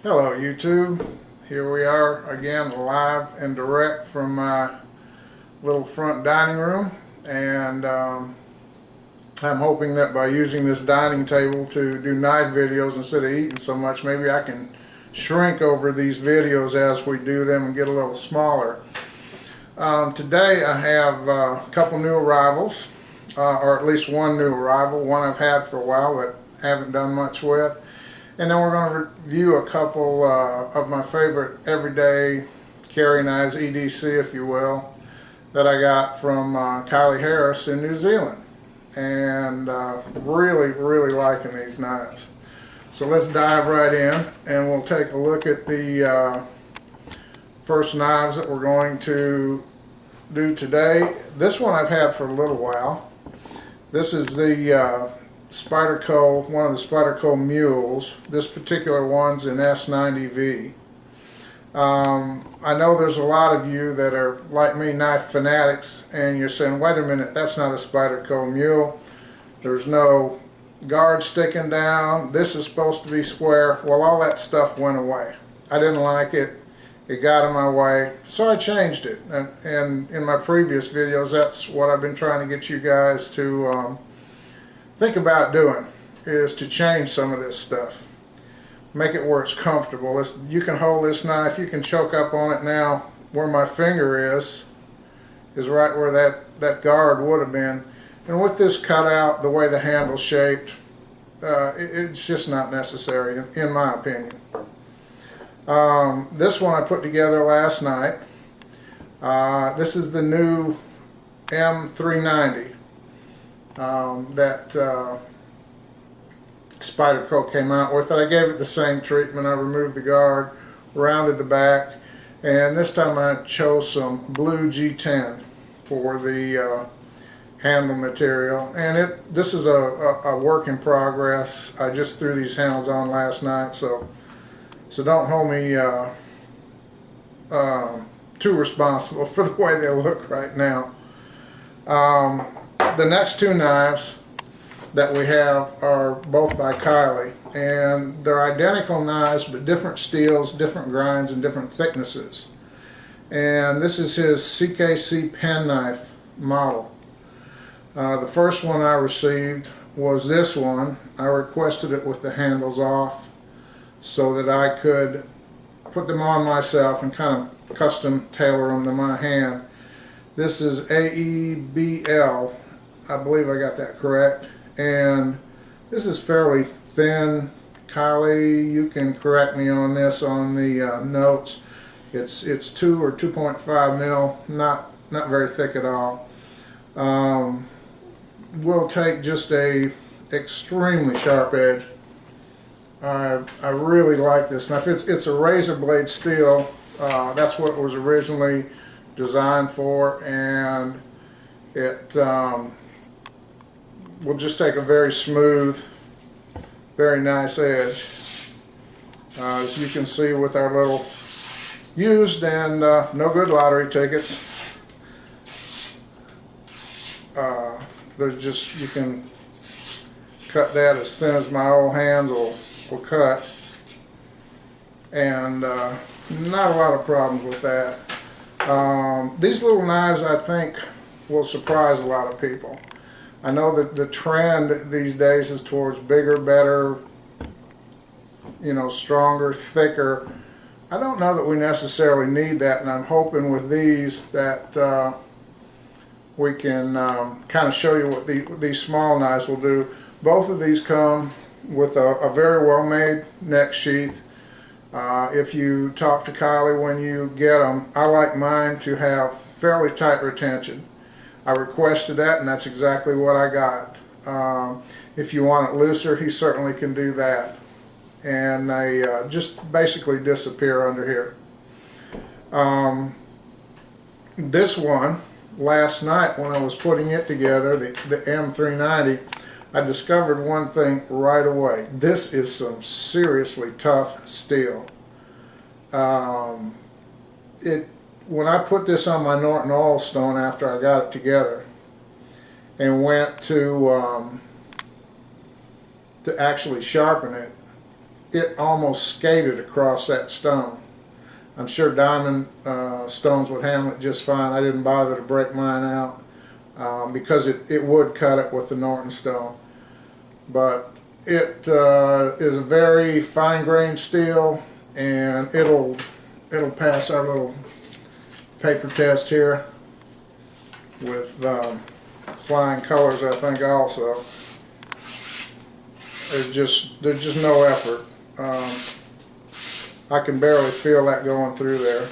Hello YouTube, here we are again live and direct from my little front dining room, and I'm hoping that by using this dining table to do knife videos instead of eating so much, maybe I can shrink over these videos as we do them and get a little smaller. Today I have a couple new arrivals, or at least one new arrival, one I've had for a while but haven't done much with. And then we're going to review a couple of my favorite everyday carry knives, EDC if you will, that I got from Kyley Harris in New Zealand. And really liking these knives. So let's dive right in and we'll take a look at the first knives that we're going to do today. This one I've had for a little while. This is the Spyderco, one of the Spyderco Mules. This particular one's in S90V. I know there's a lot of you that are like me, knife fanatics, and you're saying, wait a minute, that's not a Spyderco Mule. There's no guard sticking down. This is supposed to be square. Well, all that stuff went away. I didn't like it. It got in my way, so I changed it. And in my previous videos, that's what I've been trying to get you guys to think about doing, is to change some of this stuff. Make it where it's comfortable. You can hold this knife, you can choke up on it now. Where my finger is right where that guard would have been. And with this cutout, the way the handle's shaped, it's just not necessary, in my opinion. This one I put together last night. This is the new M390. That Spyderco came out with it. I gave it the same treatment. I removed the guard, rounded the back, and this time I chose some blue G10 for the handle material. And this is a work in progress. I just threw these handles on last night, so don't hold me too responsible for the way they look right now. The next two knives that we have are both by Kyley, and they're identical knives but different steels, different grinds, and different thicknesses. And this is his CKC penknife model. The first one I received was this one. I requested it with the handles off so that I could put them on myself and kind of custom tailor them to my hand. This is AEBL. I believe I got that correct, and this is fairly thin. Kyley, you can correct me on this on the notes. It's 2 or 2.5 mil, not very thick at all. We'll take just a extremely sharp edge. I really like this knife. It's a razor blade steel. That's what it was originally designed for, and it will just take a very smooth, very nice edge. As you can see with our little used and no good lottery tickets, there's just, you can cut that as thin as my old hands will cut, and not a lot of problems with that. These little knives, I think, will surprise a lot of people. I know that the trend these days is towards bigger, better, stronger, thicker. I don't know that we necessarily need that, and I'm hoping with these that we can kind of show you what these small knives will do. Both of these come with a very well made neck sheath. If you talk to Kyley when you get them, I like mine to have fairly tight retention. I requested that, and that's exactly what I got. If you want it looser, he certainly can do that. And they just basically disappear under here. This one, last night when I was putting it together, the M390, I discovered one thing right away. This is some seriously tough steel. When I put this on my Norton oil stone after I got it together and went to actually sharpen it, it almost skated across that stone. I'm sure diamond stones would handle it just fine. I didn't bother to break mine out because it would cut it with the Norton stone. But it is a very fine-grained steel, and it'll pass our little paper test here with flying colors, I think. Also, there's just no effort. I can barely feel that going through there.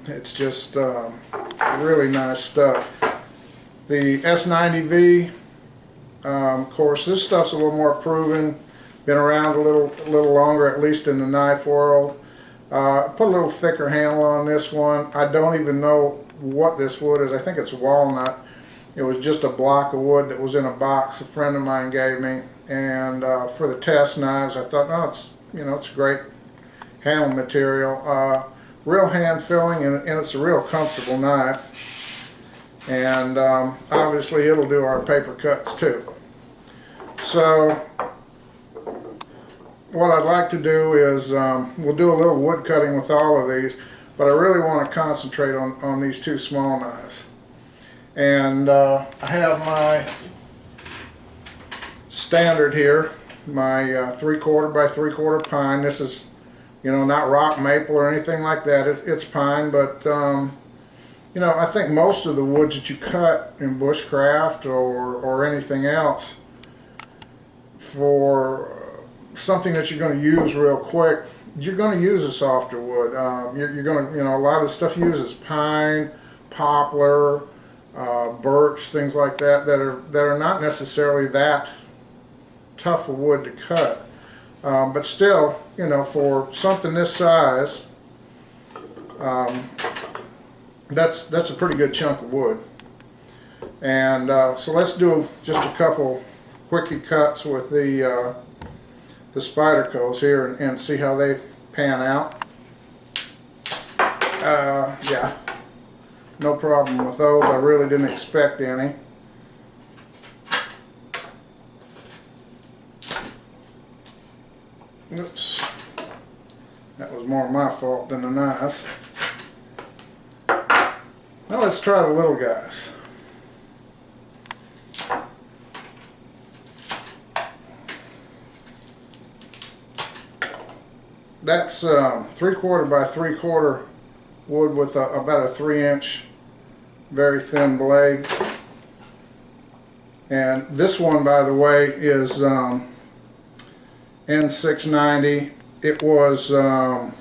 It's just really nice stuff. The S90V, of course, this stuff's a little more proven, been around a little longer, at least in the knife world. Put a little thicker handle on this one. I don't even know what this wood is. I think it's walnut. It was just a block of wood that was in a box a friend of mine gave me, and for the test knives, I thought, no, it's a great handle material. Real hand filling, and it's a real comfortable knife. And obviously, it'll do our paper cuts too. So, what I'd like to do is we'll do a little wood cutting with all of these, but I really want to concentrate on these two small knives. And I have my standard here, my 3/4 by 3/4 pine. This is, not rock maple or anything like that. It's pine, but I think most of the woods that you cut in bushcraft or anything else for something that you're going to use real quick, you're going to use a softer wood. You're going to, a lot of the stuff you use is pine, poplar, birch, things like that that are not necessarily that tough a wood to cut, but still, for something this size, that's a pretty good chunk of wood. And so let's do just a couple quickie cuts with the Spydercos here and see how they pan out. Yeah, no problem with those. I really didn't expect any. Oops, that was more my fault than the knife. Now let's try the little guys. That's 3/4 by 3/4 wood with about a 3-inch very thin blade. And this one, by the way, is N690. It was 4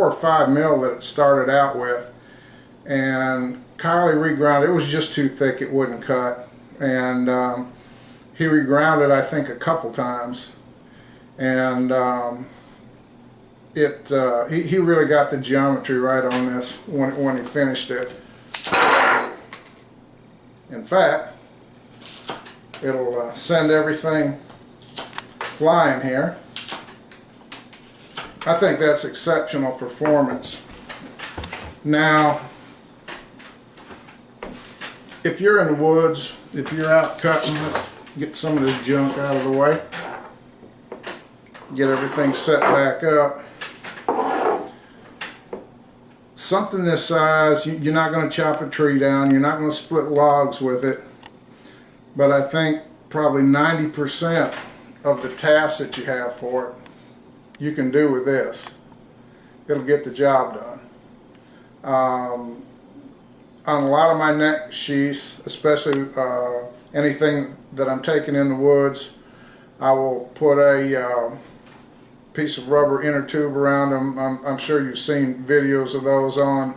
or 5 mil that it started out with, and Kyley reground it. It was just too thick, it wouldn't cut, and he reground it, I think, a couple times, and he really got the geometry right on this when he finished it. In fact, it'll send everything flying here. I think that's exceptional performance. Now, if you're in the woods, if you're out cutting, let's get some of this junk out of the way. Get everything set back up. Something this size, you're not going to chop a tree down, you're not going to split logs with it, but I think probably 90% of the tasks that you have for it, you can do with this. It'll get the job done. On a lot of my neck sheaths, especially anything that I'm taking in the woods, I will put a piece of rubber inner tube around them. I'm sure you've seen videos of those on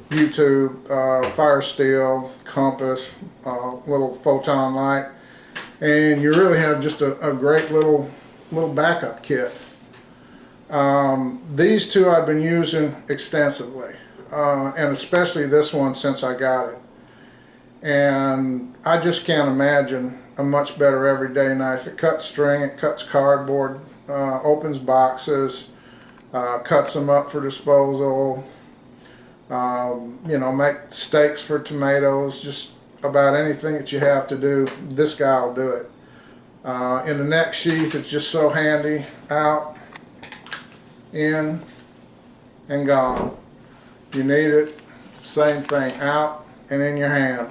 YouTube. Fire steel, compass, little photon light, and you really have just a great little backup kit. These two I've been using extensively, and especially this one since I got it. And I just can't imagine a much better everyday knife. It cuts string, it cuts cardboard, opens boxes, cuts them up for disposal, make steaks for tomatoes, just about anything that you have to do, this guy will do it. In the neck sheath, it's just so handy. Out, in, and gone. You need it, same thing, out and in your hand.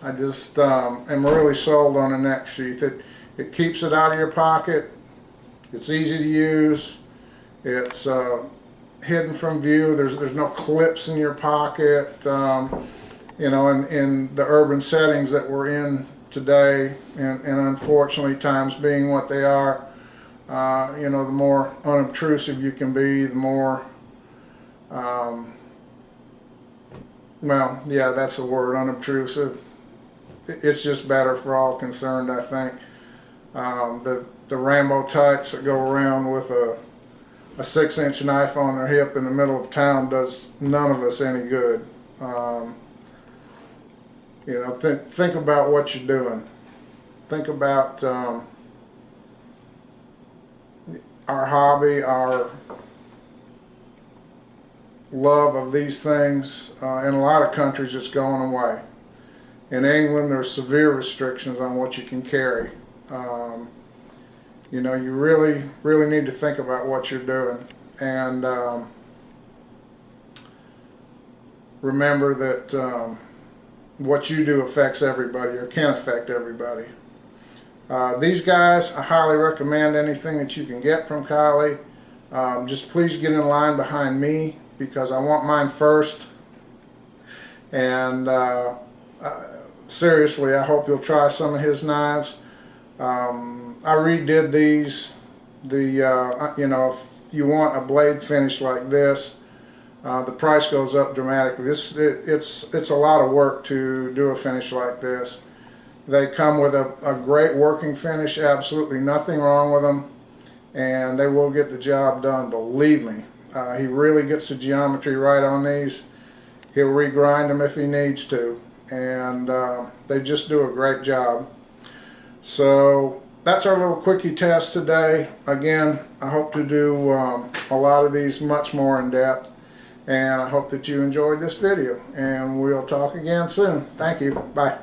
I just am really sold on a neck sheath. It keeps it out of your pocket. It's easy to use. It's hidden from view. There's no clips in your pocket. You know, in the urban settings that we're in today, and unfortunately times being what they are, you know, the more unobtrusive you can be, the more, well, yeah, that's the word, unobtrusive. It's just better for all concerned, I think. The Rambo types that go around with a 6-inch knife on their hip in the middle of town does none of us any good. You know, think about what you're doing. Think about our hobby, our love of these things. In a lot of countries, it's going away. In England, there's severe restrictions on what you can carry. You know, you really need to think about what you're doing, and remember that what you do affects everybody, or can affect everybody. These guys, I highly recommend anything that you can get from Kyley. Just please get in line behind me, because I want mine first. And seriously, I hope you'll try some of his knives. I redid these. You know, if you want a blade finish like this, the price goes up dramatically. It's a lot of work to do a finish like this. They come with a great working finish, absolutely nothing wrong with them, and they will get the job done, believe me. He really gets the geometry right on these. He'll regrind them if he needs to, and they just do a great job. So that's our little quickie test today. Again, I hope to do a lot of these much more in depth, and I hope that you enjoyed this video, and we'll talk again soon. Thank you. Bye.